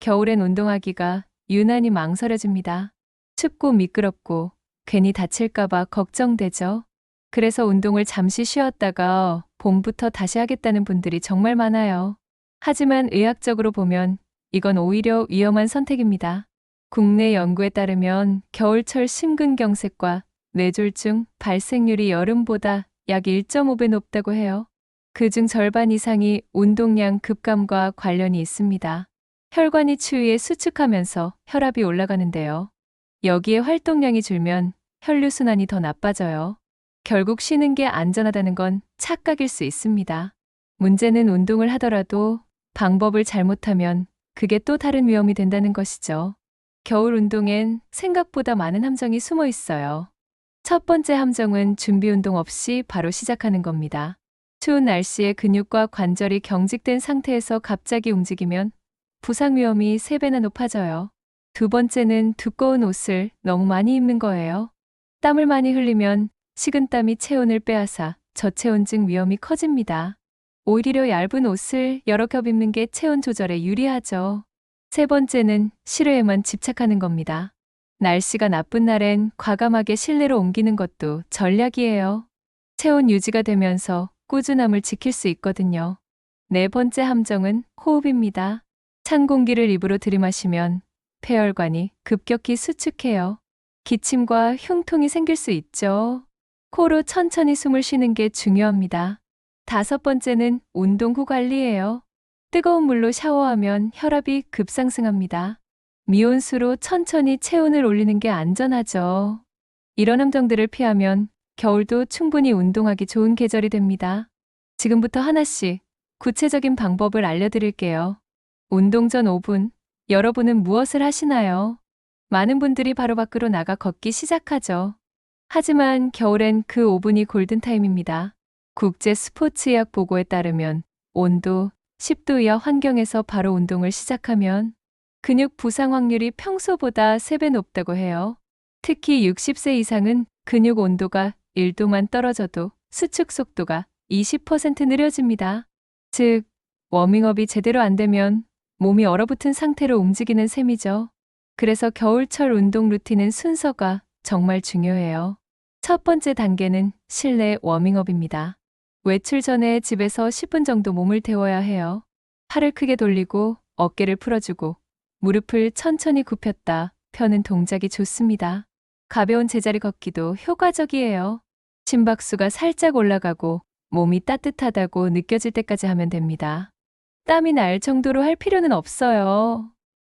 겨울엔 운동하기가 유난히 망설여집니다. 춥고 미끄럽고 괜히 다칠까봐 걱정되죠. 그래서 운동을 잠시 쉬었다가 봄부터 다시 하겠다는 분들이 정말 많아요. 하지만 의학적으로 보면 이건 오히려 위험한 선택입니다. 국내 연구에 따르면 겨울철 심근경색과 뇌졸중 발생률이 여름보다 약 1.5배 높다고 해요. 그중 절반 이상이 운동량 급감과 관련이 있습니다. 혈관이 추위에 수축하면서 혈압이 올라가는데요. 여기에 활동량이 줄면 혈류순환이 더 나빠져요. 결국 쉬는 게 안전하다는 건 착각일 수 있습니다. 문제는 운동을 하더라도 방법을 잘못하면 그게 또 다른 위험이 된다는 것이죠. 겨울 운동엔 생각보다 많은 함정이 숨어 있어요. 첫 번째 함정은 준비 운동 없이 바로 시작하는 겁니다. 추운 날씨에 근육과 관절이 경직된 상태에서 갑자기 움직이면 부상 위험이 3배나 높아져요. 두 번째는 두꺼운 옷을 너무 많이 입는 거예요. 땀을 많이 흘리면 식은땀이 체온을 빼앗아 저체온증 위험이 커집니다. 오히려 얇은 옷을 여러 겹 입는 게 체온 조절에 유리하죠. 세 번째는 실외에만 집착하는 겁니다. 날씨가 나쁜 날엔 과감하게 실내로 옮기는 것도 전략이에요. 체온 유지가 되면서 꾸준함을 지킬 수 있거든요. 네 번째 함정은 호흡입니다. 찬 공기를 입으로 들이마시면 폐혈관이 급격히 수축해요. 기침과 흉통이 생길 수 있죠. 코로 천천히 숨을 쉬는 게 중요합니다. 다섯 번째는 운동 후 관리예요. 뜨거운 물로 샤워하면 혈압이 급상승합니다. 미온수로 천천히 체온을 올리는 게 안전하죠. 이런 함정들을 피하면 겨울도 충분히 운동하기 좋은 계절이 됩니다. 지금부터 하나씩 구체적인 방법을 알려드릴게요. 운동 전 5분, 여러분은 무엇을 하시나요? 많은 분들이 바로 밖으로 나가 걷기 시작하죠. 하지만 겨울엔 그 5분이 골든타임입니다. 국제 스포츠의학 보고에 따르면 온도 10도 이하 환경에서 바로 운동을 시작하면 근육 부상 확률이 평소보다 3배 높다고 해요. 특히 60세 이상은 근육 온도가 1도만 떨어져도 수축 속도가 20% 느려집니다. 즉, 워밍업이 제대로 안 되면 몸이 얼어붙은 상태로 움직이는 셈이죠. 그래서 겨울철 운동 루틴은 순서가 정말 중요해요. 첫 번째 단계는 실내 워밍업입니다. 외출 전에 집에서 10분 정도 몸을 데워야 해요. 팔을 크게 돌리고 어깨를 풀어주고 무릎을 천천히 굽혔다 펴는 동작이 좋습니다. 가벼운 제자리 걷기도 효과적이에요. 심박수가 살짝 올라가고 몸이 따뜻하다고 느껴질 때까지 하면 됩니다. 땀이 날 정도로 할 필요는 없어요.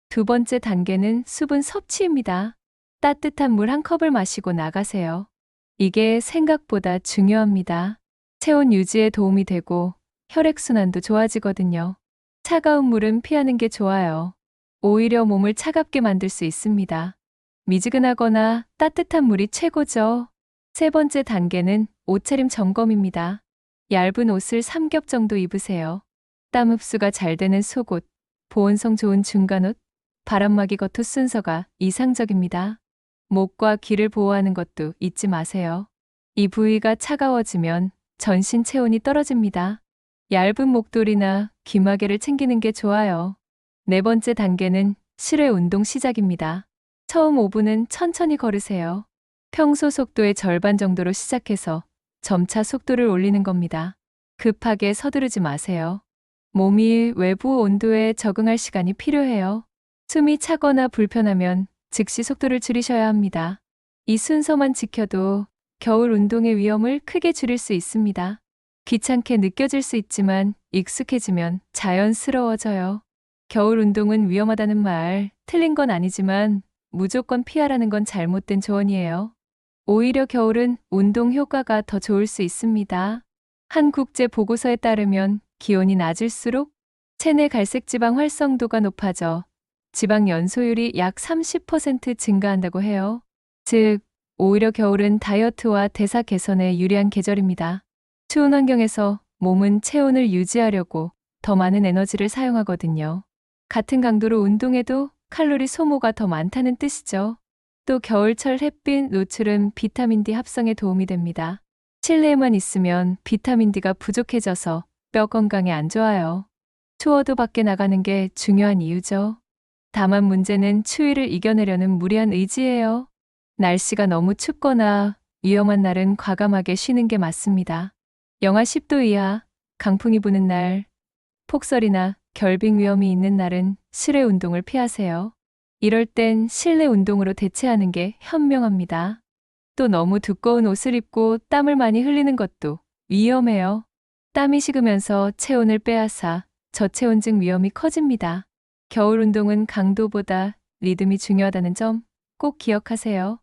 두 번째 단계는 수분 섭취입니다. 따뜻한 물 한 컵을 마시고 나가세요. 이게 생각보다 중요합니다. 체온 유지에 도움이 되고 혈액순환도 좋아지거든요. 차가운 물은 피하는 게 좋아요. 오히려 몸을 차갑게 만들 수 있습니다. 미지근하거나 따뜻한 물이 최고죠. 세 번째 단계는 옷차림 점검입니다. 얇은 옷을 3겹 정도 입으세요. 땀 흡수가 잘 되는 속옷, 보온성 좋은 중간옷, 바람막이 겉옷 순서가 이상적입니다. 목과 귀를 보호하는 것도 잊지 마세요. 이 부위가 차가워지면 전신 체온이 떨어집니다. 얇은 목도리나 귀마개를 챙기는 게 좋아요. 네 번째 단계는 실외 운동 시작입니다. 처음 5분은 천천히 걸으세요. 평소 속도의 절반 정도로 시작해서 점차 속도를 올리는 겁니다. 급하게 서두르지 마세요. 몸이 외부 온도에 적응할 시간이 필요해요. 숨이 차거나 불편하면 즉시 속도를 줄이셔야 합니다. 이 순서만 지켜도 겨울 운동의 위험을 크게 줄일 수 있습니다. 귀찮게 느껴질 수 있지만 익숙해지면 자연스러워져요. 겨울 운동은 위험하다는 말 틀린 건 아니지만 무조건 피하라는 건 잘못된 조언이에요. 오히려 겨울은 운동 효과가 더 좋을 수 있습니다. 한 국제 보고서에 따르면 기온이 낮을수록 체내 갈색지방 활성도가 높아져 지방 연소율이 약 30% 증가한다고 해요. 즉, 오히려 겨울은 다이어트와 대사 개선에 유리한 계절입니다. 추운 환경에서 몸은 체온을 유지하려고 더 많은 에너지를 사용하거든요. 같은 강도로 운동해도 칼로리 소모가 더 많다는 뜻이죠. 또 겨울철 햇빛 노출은 비타민 D 합성에 도움이 됩니다. 실내에만 있으면 비타민 D가 부족해져서 뼈 건강에 안 좋아요. 추워도 밖에 나가는 게 중요한 이유죠. 다만 문제는 추위를 이겨내려는 무리한 의지예요. 날씨가 너무 춥거나 위험한 날은 과감하게 쉬는 게 맞습니다. 영하 10도 이하, 강풍이 부는 날, 폭설이나 결빙 위험이 있는 날은 실외 운동을 피하세요. 이럴 땐 실내 운동으로 대체하는 게 현명합니다. 또 너무 두꺼운 옷을 입고 땀을 많이 흘리는 것도 위험해요. 땀이 식으면서 체온을 빼앗아 저체온증 위험이 커집니다. 겨울 운동은 강도보다 리듬이 중요하다는 점 꼭 기억하세요.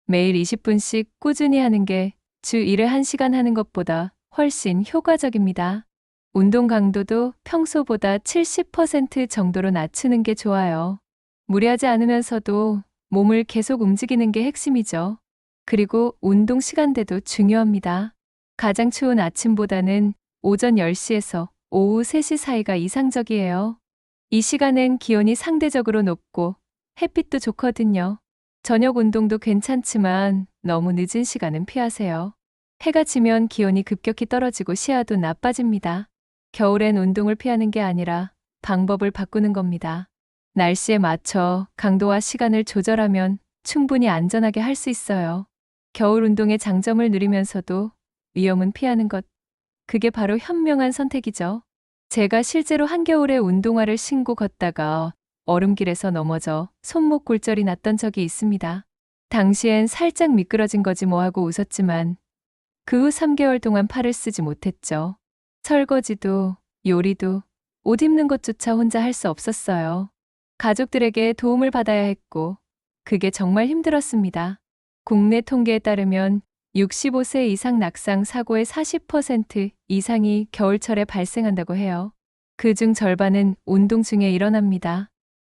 매일 20분씩 꾸준히 하는 게 주 1회 1시간 하는 것보다 훨씬 효과적입니다. 운동 강도도 평소보다 70% 정도로 낮추는 게 좋아요. 무리하지 않으면서도 몸을 계속 움직이는 게 핵심이죠. 그리고 운동 시간대도 중요합니다. 가장 추운 아침보다는 오전 10시에서 오후 3시 사이가 이상적이에요. 이 시간엔 기온이 상대적으로 높고 햇빛도 좋거든요. 저녁 운동도 괜찮지만 너무 늦은 시간은 피하세요. 해가 지면 기온이 급격히 떨어지고 시야도 나빠집니다. 겨울엔 운동을 피하는 게 아니라 방법을 바꾸는 겁니다. 날씨에 맞춰 강도와 시간을 조절하면 충분히 안전하게 할 수 있어요. 겨울 운동의 장점을 누리면서도 위험은 피하는 것. 그게 바로 현명한 선택이죠. 제가 실제로 한겨울에 운동화를 신고 걷다가 얼음길에서 넘어져 손목 골절이 났던 적이 있습니다. 당시엔 살짝 미끄러진 거지 뭐 하고 웃었지만 그 후 3개월 동안 팔을 쓰지 못했죠. 설거지도 요리도 옷 입는 것조차 혼자 할 수 없었어요. 가족들에게 도움을 받아야 했고 그게 정말 힘들었습니다. 국내 통계에 따르면 65세 이상 낙상 사고의 40% 이상이 겨울철에 발생한다고 해요. 그중 절반은 운동 중에 일어납니다.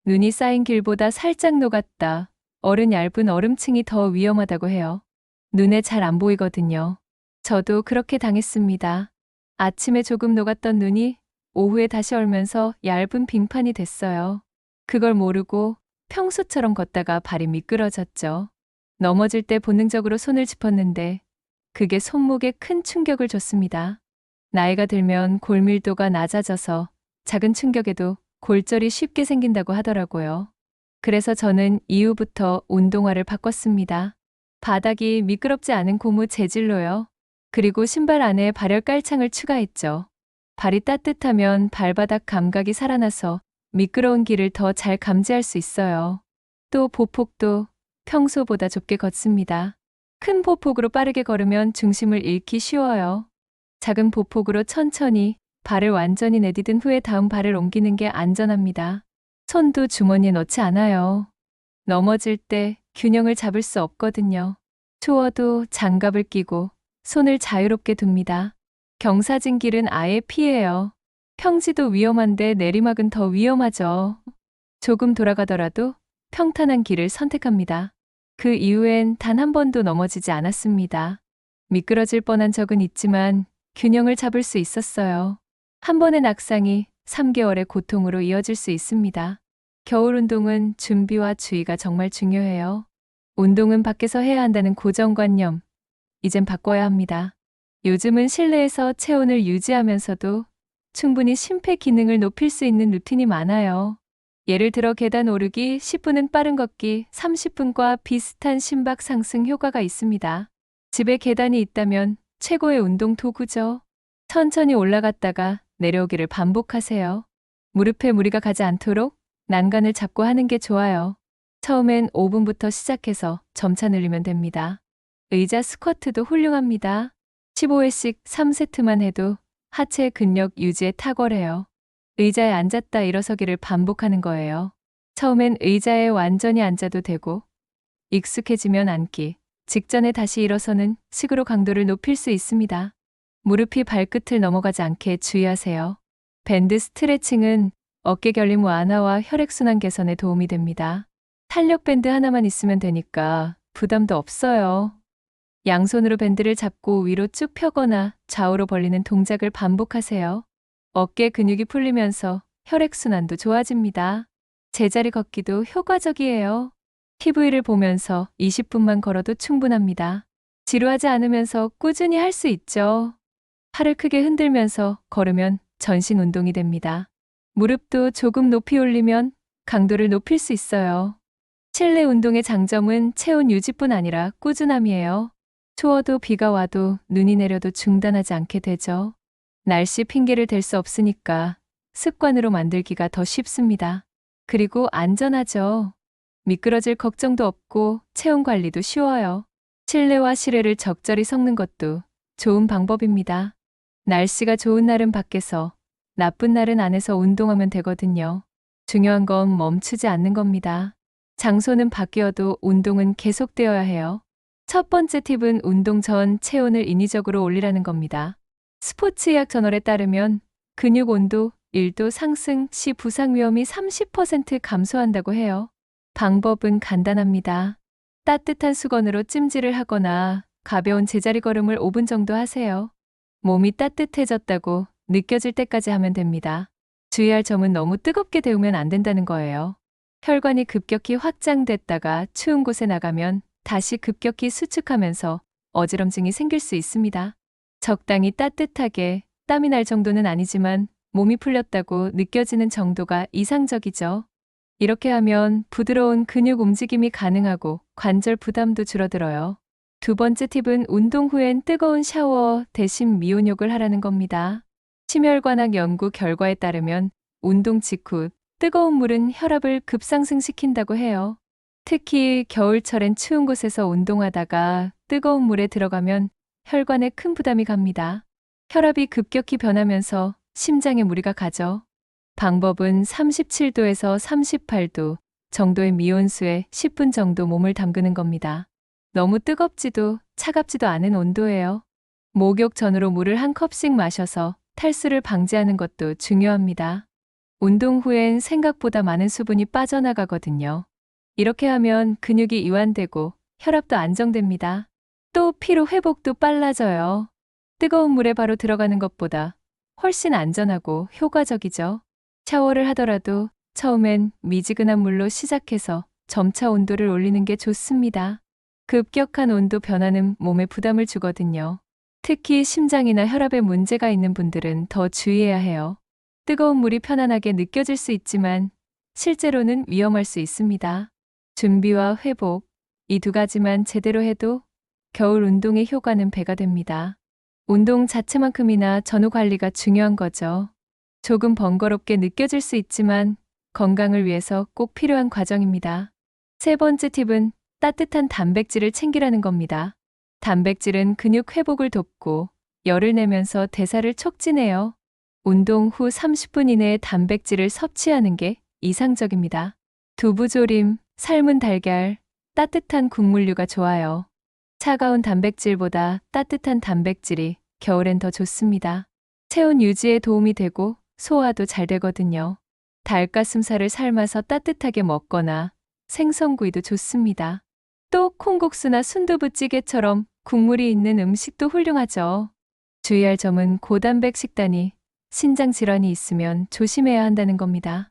눈이 쌓인 길보다 살짝 녹았다. 얼은 얇은 얼음층이 더 위험하다고 해요. 눈에 잘 안 보이거든요. 저도 그렇게 당했습니다. 아침에 조금 녹았던 눈이 오후에 다시 얼면서 얇은 빙판이 됐어요. 그걸 모르고 평소처럼 걷다가 발이 미끄러졌죠. 넘어질 때 본능적으로 손을 짚었는데 그게 손목에 큰 충격을 줬습니다. 나이가 들면 골밀도가 낮아져서 작은 충격에도 골절이 쉽게 생긴다고 하더라고요. 그래서 저는 이후부터 운동화를 바꿨습니다. 바닥이 미끄럽지 않은 고무 재질로요. 그리고 신발 안에 발열 깔창을 추가했죠. 발이 따뜻하면 발바닥 감각이 살아나서 미끄러운 길을 더 잘 감지할 수 있어요. 또 보폭도 평소보다 좁게 걷습니다. 큰 보폭으로 빠르게 걸으면 중심을 잃기 쉬워요. 작은 보폭으로 천천히 발을 완전히 내디딘 후에 다음 발을 옮기는 게 안전합니다. 손도 주머니에 넣지 않아요. 넘어질 때 균형을 잡을 수 없거든요. 추워도 장갑을 끼고 손을 자유롭게 둡니다. 경사진 길은 아예 피해요. 평지도 위험한데 내리막은 더 위험하죠. 조금 돌아가더라도 평탄한 길을 선택합니다. 그 이후엔 단 한 번도 넘어지지 않았습니다. 미끄러질 뻔한 적은 있지만 균형을 잡을 수 있었어요. 한 번의 낙상이 3개월의 고통으로 이어질 수 있습니다. 겨울 운동은 준비와 주의가 정말 중요해요. 운동은 밖에서 해야 한다는 고정관념, 이젠 바꿔야 합니다. 요즘은 실내에서 체온을 유지하면서도 충분히 심폐 기능을 높일 수 있는 루틴이 많아요. 예를 들어 계단 오르기 10분은 빠른 걷기 30분과 비슷한 심박 상승 효과가 있습니다. 집에 계단이 있다면 최고의 운동 도구죠. 천천히 올라갔다가 내려오기를 반복하세요. 무릎에 무리가 가지 않도록 난간을 잡고 하는 게 좋아요. 처음엔 5분부터 시작해서 점차 늘리면 됩니다. 의자 스쿼트도 훌륭합니다. 15회씩 3세트만 해도 하체 근력 유지에 탁월해요. 의자에 앉았다 일어서기를 반복하는 거예요. 처음엔 의자에 완전히 앉아도 되고 익숙해지면 앉기 직전에 다시 일어서는 식으로 강도를 높일 수 있습니다. 무릎이 발끝을 넘어가지 않게 주의하세요. 밴드 스트레칭은 어깨 결림 완화와 혈액순환 개선에 도움이 됩니다. 탄력 밴드 하나만 있으면 되니까 부담도 없어요. 양손으로 밴드를 잡고 위로 쭉 펴거나 좌우로 벌리는 동작을 반복하세요. 어깨 근육이 풀리면서 혈액순환도 좋아집니다. 제자리 걷기도 효과적이에요. TV를 보면서 20분만 걸어도 충분합니다. 지루하지 않으면서 꾸준히 할 수 있죠. 팔을 크게 흔들면서 걸으면 전신 운동이 됩니다. 무릎도 조금 높이 올리면 강도를 높일 수 있어요. 실내 운동의 장점은 체온 유지뿐 아니라 꾸준함이에요. 추워도 비가 와도 눈이 내려도 중단하지 않게 되죠. 날씨 핑계를 댈 수 없으니까 습관으로 만들기가 더 쉽습니다. 그리고 안전하죠. 미끄러질 걱정도 없고 체온 관리도 쉬워요. 실내와 실외를 적절히 섞는 것도 좋은 방법입니다. 날씨가 좋은 날은 밖에서, 나쁜 날은 안에서 운동하면 되거든요. 중요한 건 멈추지 않는 겁니다. 장소는 바뀌어도 운동은 계속되어야 해요. 첫 번째 팁은 운동 전 체온을 인위적으로 올리라는 겁니다. 스포츠의학 저널에 따르면 근육 온도 1도 상승 시 부상 위험이 30% 감소한다고 해요. 방법은 간단합니다. 따뜻한 수건으로 찜질을 하거나 가벼운 제자리 걸음을 5분 정도 하세요. 몸이 따뜻해졌다고 느껴질 때까지 하면 됩니다. 주의할 점은 너무 뜨겁게 데우면 안 된다는 거예요. 혈관이 급격히 확장됐다가 추운 곳에 나가면 다시 급격히 수축하면서 어지럼증이 생길 수 있습니다. 적당히 따뜻하게 땀이 날 정도는 아니지만 몸이 풀렸다고 느껴지는 정도가 이상적이죠. 이렇게 하면 부드러운 근육 움직임이 가능하고 관절 부담도 줄어들어요. 두 번째 팁은 운동 후엔 뜨거운 샤워 대신 미온욕을 하라는 겁니다. 심혈관학 연구 결과에 따르면 운동 직후 뜨거운 물은 혈압을 급상승시킨다고 해요. 특히 겨울철엔 추운 곳에서 운동하다가 뜨거운 물에 들어가면 혈관에 큰 부담이 갑니다. 혈압이 급격히 변하면서 심장에 무리가 가죠. 방법은 37도에서 38도 정도의 미온수에 10분 정도 몸을 담그는 겁니다. 너무 뜨겁지도 차갑지도 않은 온도예요. 목욕 전으로 물을 한 컵씩 마셔서 탈수를 방지하는 것도 중요합니다. 운동 후엔 생각보다 많은 수분이 빠져나가거든요. 이렇게 하면 근육이 이완되고 혈압도 안정됩니다. 또 피로 회복도 빨라져요. 뜨거운 물에 바로 들어가는 것보다 훨씬 안전하고 효과적이죠. 샤워를 하더라도 처음엔 미지근한 물로 시작해서 점차 온도를 올리는 게 좋습니다. 급격한 온도 변화는 몸에 부담을 주거든요. 특히 심장이나 혈압에 문제가 있는 분들은 더 주의해야 해요. 뜨거운 물이 편안하게 느껴질 수 있지만 실제로는 위험할 수 있습니다. 준비와 회복, 이 두 가지만 제대로 해도 겨울 운동의 효과는 배가 됩니다. 운동 자체만큼이나 전후 관리가 중요한 거죠. 조금 번거롭게 느껴질 수 있지만 건강을 위해서 꼭 필요한 과정입니다. 세 번째 팁은 따뜻한 단백질을 챙기라는 겁니다. 단백질은 근육 회복을 돕고 열을 내면서 대사를 촉진해요. 운동 후 30분 이내에 단백질을 섭취하는 게 이상적입니다. 두부조림, 삶은 달걀, 따뜻한 국물류가 좋아요. 차가운 단백질보다 따뜻한 단백질이 겨울엔 더 좋습니다. 체온 유지에 도움이 되고 소화도 잘 되거든요. 닭가슴살을 삶아서 따뜻하게 먹거나 생선구이도 좋습니다. 또 콩국수나 순두부찌개처럼 국물이 있는 음식도 훌륭하죠. 주의할 점은 고단백 식단이 신장 질환이 있으면 조심해야 한다는 겁니다.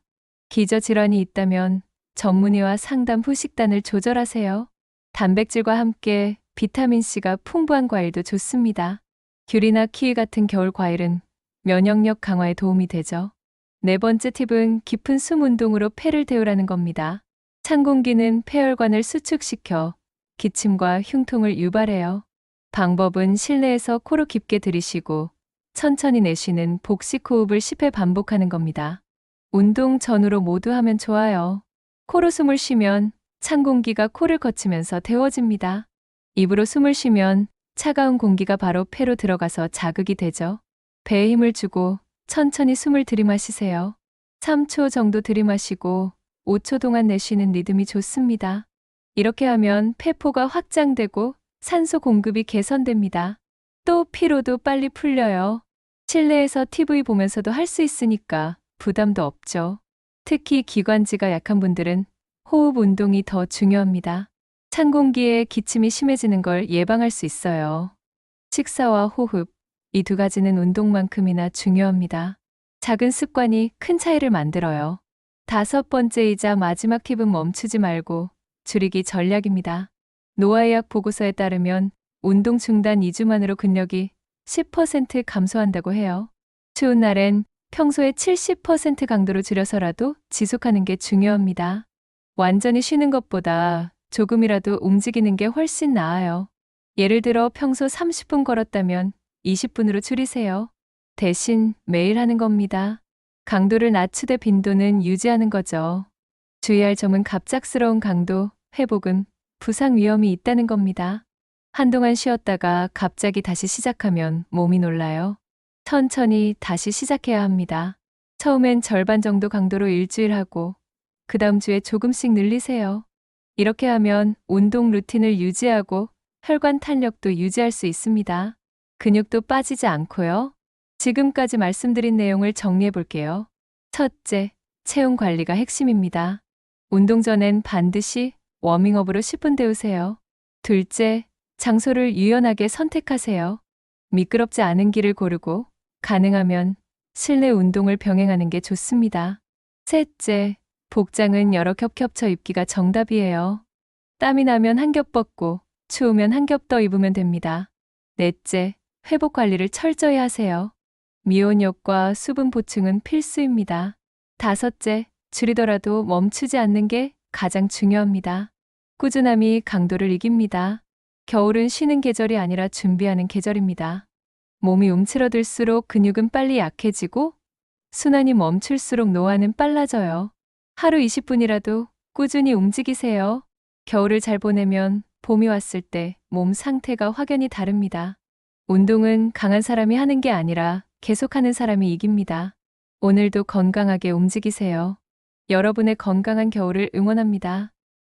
기저 질환이 있다면 전문의와 상담 후 식단을 조절하세요. 단백질과 함께 비타민C가 풍부한 과일도 좋습니다. 귤이나 키위 같은 겨울 과일은 면역력 강화에 도움이 되죠. 네 번째 팁은 깊은 숨 운동으로 폐를 데우라는 겁니다. 찬 공기는 폐혈관을 수축시켜 기침과 흉통을 유발해요. 방법은 실내에서 코로 깊게 들이쉬고 천천히 내쉬는 복식 호흡을 10회 반복하는 겁니다. 운동 전후로 모두 하면 좋아요. 코로 숨을 쉬면 찬 공기가 코를 거치면서 데워집니다. 입으로 숨을 쉬면 차가운 공기가 바로 폐로 들어가서 자극이 되죠. 배에 힘을 주고 천천히 숨을 들이마시세요. 3초 정도 들이마시고 5초 동안 내쉬는 리듬이 좋습니다. 이렇게 하면 폐포가 확장되고 산소 공급이 개선됩니다. 또 피로도 빨리 풀려요. 실내에서 TV 보면서도 할 수 있으니까 부담도 없죠. 특히 기관지가 약한 분들은 호흡 운동이 더 중요합니다. 찬 공기에 기침이 심해지는 걸 예방할 수 있어요. 식사와 호흡, 이 두 가지는 운동만큼이나 중요합니다. 작은 습관이 큰 차이를 만들어요. 다섯 번째이자 마지막 팁은 멈추지 말고 줄이기 전략입니다. 노화의학 보고서에 따르면 운동 중단 2주 만으로 근력이 10% 감소한다고 해요. 추운 날엔 평소에 70% 강도로 줄여서라도 지속하는 게 중요합니다. 완전히 쉬는 것보다 조금이라도 움직이는 게 훨씬 나아요. 예를 들어 평소 30분 걸었다면 20분으로 줄이세요. 대신 매일 하는 겁니다. 강도를 낮추되 빈도는 유지하는 거죠. 주의할 점은 갑작스러운 강도 회복은 부상 위험이 있다는 겁니다. 한동안 쉬었다가 갑자기 다시 시작하면 몸이 놀라요. 천천히 다시 시작해야 합니다. 처음엔 절반 정도 강도로 일주일 하고 그 다음 주에 조금씩 늘리세요. 이렇게 하면 운동 루틴을 유지하고 혈관 탄력도 유지할 수 있습니다. 근육도 빠지지 않고요. 지금까지 말씀드린 내용을 정리해 볼게요. 첫째, 체온 관리가 핵심입니다. 운동 전엔 반드시 워밍업으로 10분 데우세요. 둘째, 장소를 유연하게 선택하세요. 미끄럽지 않은 길을 고르고 가능하면 실내 운동을 병행하는 게 좋습니다. 셋째, 복장은 여러 겹 겹쳐 입기가 정답이에요. 땀이 나면 한 겹 벗고 추우면 한 겹 더 입으면 됩니다. 넷째, 회복 관리를 철저히 하세요. 미온욕과 수분 보충은 필수입니다. 다섯째, 줄이더라도 멈추지 않는 게 가장 중요합니다. 꾸준함이 강도를 이깁니다. 겨울은 쉬는 계절이 아니라 준비하는 계절입니다. 몸이 움츠러들수록 근육은 빨리 약해지고 순환이 멈출수록 노화는 빨라져요. 하루 20분이라도 꾸준히 움직이세요. 겨울을 잘 보내면 봄이 왔을 때 몸 상태가 확연히 다릅니다. 운동은 강한 사람이 하는 게 아니라 계속하는 사람이 이깁니다. 오늘도 건강하게 움직이세요. 여러분의 건강한 겨울을 응원합니다.